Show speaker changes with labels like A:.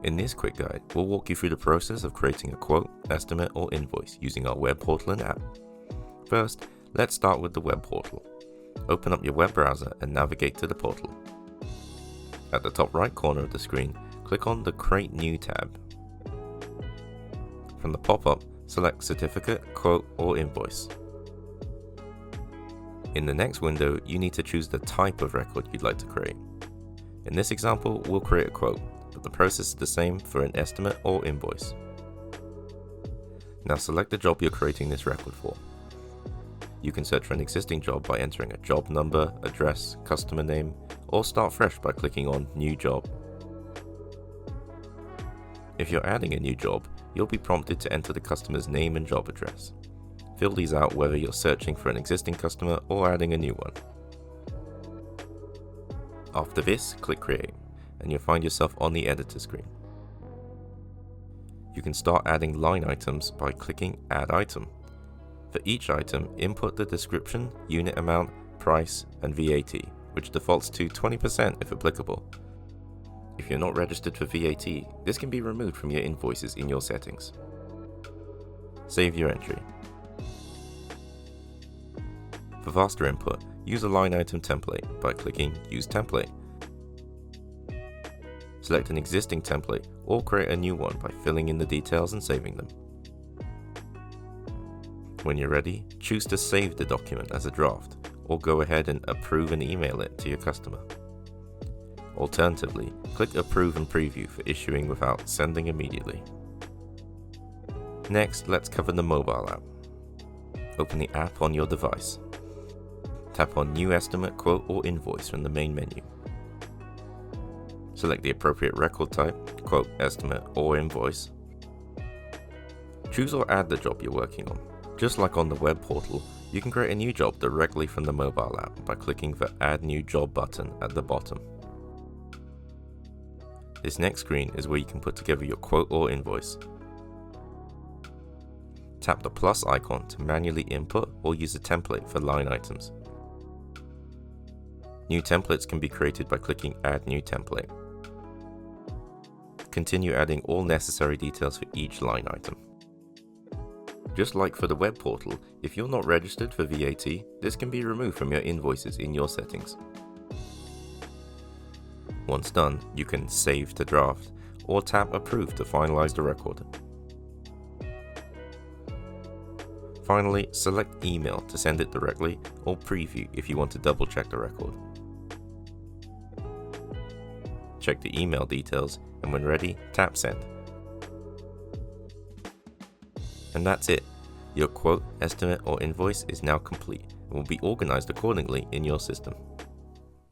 A: In this quick guide, we'll walk you through the process of creating a quote, estimate, or invoice using our web portal and app. First, let's start with the web portal. Open up your web browser and navigate to the portal. At the top right corner of the screen, click on the Create New tab. From the pop-up, select Certificate, Quote, or Invoice. In the next window, you need to choose the type of record you'd like to create. In this example, we'll create a quote, but the process is the same for an estimate or invoice. Now select the job you're creating this record for. You can search for an existing job by entering a job number, address, customer name, or start fresh by clicking on New Job. If you're adding a new job, you'll be prompted to enter the customer's name and job address. Fill these out whether you're searching for an existing customer or adding a new one. After this, click Create, and you'll find yourself on the editor screen. You can start adding line items by clicking Add Item. For each item, input the description, unit amount, price, and VAT, which defaults to 20% if applicable. If you're not registered for VAT, this can be removed from your invoices in your settings. Save your entry. For faster input, use a line item template by clicking Use Template. Select an existing template or create a new one by filling in the details and saving them. When you're ready, choose to save the document as a draft or go ahead and approve and email it to your customer. Alternatively, click Approve and Preview for issuing without sending immediately. Next, let's cover the mobile app. Open the app on your device. Tap on New Estimate, Quote, or Invoice from the main menu. Select the appropriate record type, quote, estimate, or invoice. Choose or add the job you're working on. Just like on the web portal, you can create a new job directly from the mobile app by clicking the Add New Job button at the bottom. This next screen is where you can put together your quote or invoice. Tap the plus icon to manually input or use a template for line items. New templates can be created by clicking Add New Template. Continue adding all necessary details for each line item. Just like for the web portal, if you're not registered for VAT, this can be removed from your invoices in your settings. Once done, you can save to draft or tap Approve to finalize the record. Finally, select Email to send it directly or Preview if you want to double check the record. Check the email details, and when ready, tap Send. And that's it. Your quote, estimate, or invoice is now complete and will be organized accordingly in your system.